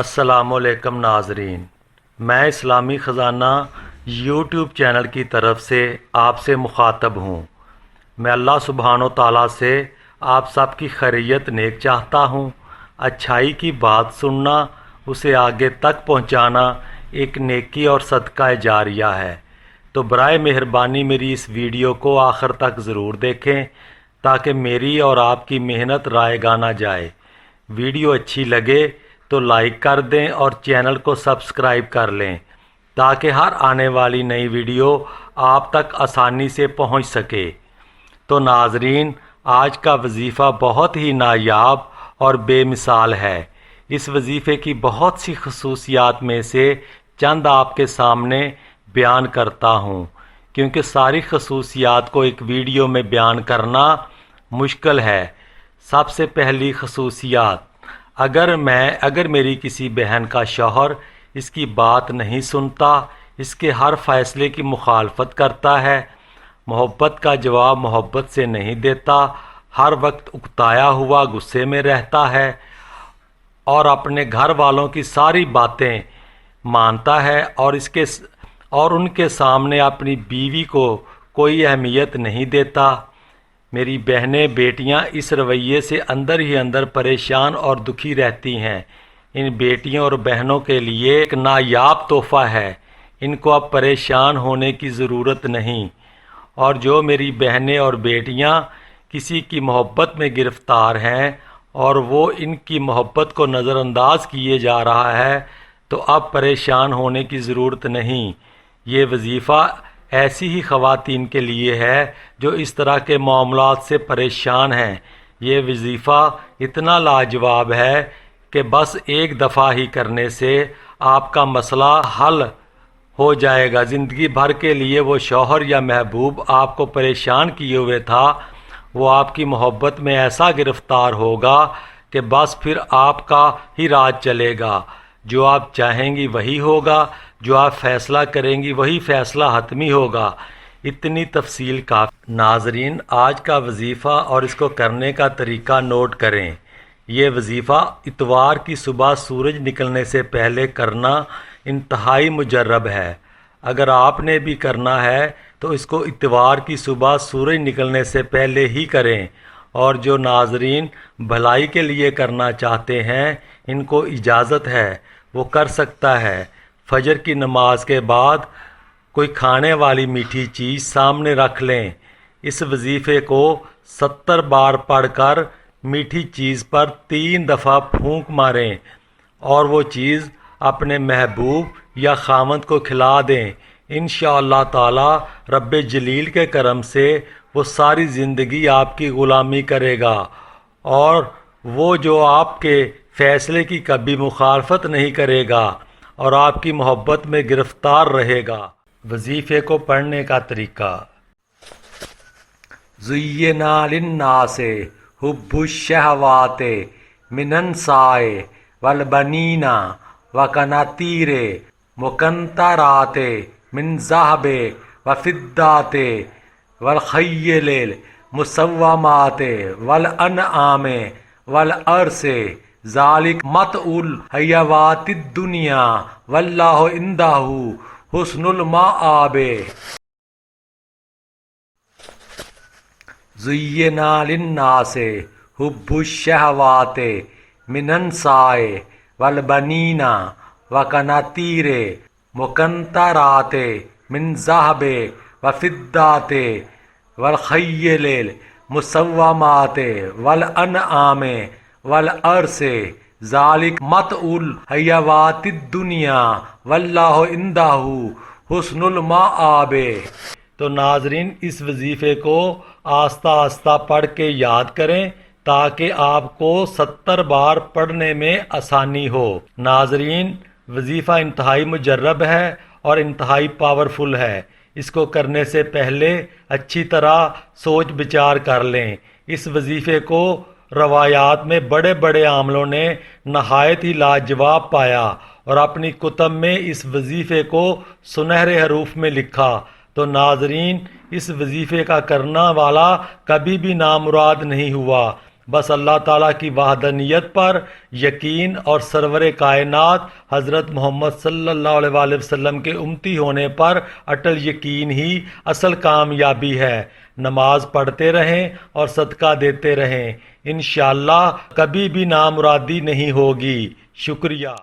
अस्सलाम वालेकुम नाजरीन, मैं इस्लामी ख़ज़ाना यूट्यूब चैनल की तरफ से आपसे मुखातब हूँ। मैं अल्लाह सुब्हानो ताला से आप सब की खैरियत नेक चाहता हूँ। अच्छाई की बात सुनना, उसे आगे तक पहुँचाना एक नेकी और सदका जारिया है। तो बराए मेहरबानी मेरी इस वीडियो को आखिर तक ज़रूर देखें ताकि मेरी और आपकी मेहनत रायगा ना जाए। वीडियो अच्छी लगे तो लाइक कर दें और चैनल को सब्सक्राइब कर लें ताकि हर आने वाली नई वीडियो आप तक आसानी से पहुंच सके। तो नाजरीन, आज का वजीफ़ा बहुत ही नायाब और बेमिसाल है। इस वजीफ़े की बहुत सी खसूसियात में से चंद आपके सामने बयान करता हूँ, क्योंकि सारी खसूसियात को एक वीडियो में बयान करना मुश्किल है। सबसे पहली खसूसियात, अगर मेरी किसी बहन का शौहर इसकी बात नहीं सुनता, इसके हर फैसले की मुखालफत करता है, मोहब्बत का जवाब मोहब्बत से नहीं देता, हर वक्त उकताया हुआ गुस्से में रहता है और अपने घर वालों की सारी बातें मानता है और उनके सामने अपनी बीवी को कोई अहमियत नहीं देता, मेरी बहनें बेटियां इस रवैये से अंदर ही अंदर परेशान और दुखी रहती हैं। इन बेटियों और बहनों के लिए एक नायाब तोहफ़ा है। इनको अब परेशान होने की ज़रूरत नहीं। और जो मेरी बहनें और बेटियां किसी की मोहब्बत में गिरफ़्तार हैं और वो इनकी मोहब्बत को नज़रअंदाज किए जा रहा है, तो अब परेशान होने की ज़रूरत नहीं। ये वजीफ़ा ऐसी ही ख़वातीन के लिए है जो इस तरह के मामलात से परेशान हैं। ये वजीफ़ा इतना लाजवाब है कि बस एक दफ़ा ही करने से आपका मसला हल हो जाएगा। ज़िंदगी भर के लिए वो शौहर या महबूब आपको परेशान किए हुए था, वो आपकी मोहब्बत में ऐसा गिरफ़्तार होगा कि बस फिर आपका ही राज चलेगा। जो आप चाहेंगी वही होगा, जो आप फ़ैसला करेंगी वही फ़ैसला हतमी होगा। इतनी तफसील का नाजरीन, आज का वजीफ़ा और इसको करने का तरीका नोट करें। ये वजीफ़ा इतवार की सुबह सूरज निकलने से पहले करना इंतहाई मुजर्रब है। अगर आपने भी करना है तो इसको इतवार की सुबह सूरज निकलने से पहले ही करें। और जो नाजरीन भलाई के लिए करना चाहते हैं, इनको इजाज़त है, वो कर सकता है। फजर की नमाज के बाद कोई खाने वाली मीठी चीज़ सामने रख लें। इस वजीफ़े को 70 बार पढ़कर मीठी चीज़ पर 3 दफ़ा फूंक मारें और वो चीज़ अपने महबूब या खामद को खिला दें। इंशाअल्लाह ताला रब्बे जलील के करम से वो सारी ज़िंदगी आपकी ग़ुलामी करेगा और वो जो आपके फ़ैसले की कभी मुखालफत नहीं करेगा और आपकी मोहब्बत में गिरफ़्तार रहेगा। वजीफ़े को पढ़ने का तरीका, ज़ुय्यिना लिन्नासे हुब्बुश्शहवाते मिनन्साए वल बनीना व कनातीरे मुकंतराते मिन ज़हबे व फिद्दाते वल खय्यिल मुसव्वमाते वल अनआमे वल अरसे ज़ालिक मतउल हयवातिद दुनिया वल्लाहु इंदहु हुस्नुल माआबे। ज़ुय्यिना लिन्नासे हुब्बुश्शहवाते मिनन्साए वल बनीना व कनातीरे मुकंतराते मिन ज़हबे व फिद्दाते वल खय्यिल मुसव्वमाते वल अनआमे वल अरसे ज़ालिक मतउल हयवातिद दुनिया वल्लाहु इंदहु हुस्नुल माआबे। तो नाजरीन, इस वजीफ़े को आस्ता आस्ता पढ़ के याद करें ताकि आपको 70 बार पढ़ने में आसानी हो। नाजरीन, वजीफ़ा इंतहाई मुजर्रब है और इंतहाई पावरफुल है। इसको करने से पहले अच्छी तरह सोच विचार कर लें। इस वजीफ़े को रवायात में बड़े बड़े आमलों ने नहायत ही लाजवाब पाया और अपनी कुतब में इस वजीफ़े को सुनहरे हरूफ में लिखा। तो नाजरीन, इस वजीफ़े का करना वाला कभी भी नामुराद नहीं हुआ। بس اللہ تعالیٰ کی وحدانیت پر یقین اور سرور کائنات حضرت محمد صلی اللہ علیہ وآلہ وسلم کے امتی ہونے پر اٹل یقین ہی اصل کامیابی ہے۔ نماز پڑھتے رہیں اور صدقہ دیتے رہیں، انشاءاللہ کبھی بھی نامرادی نہیں ہوگی۔ شکریہ۔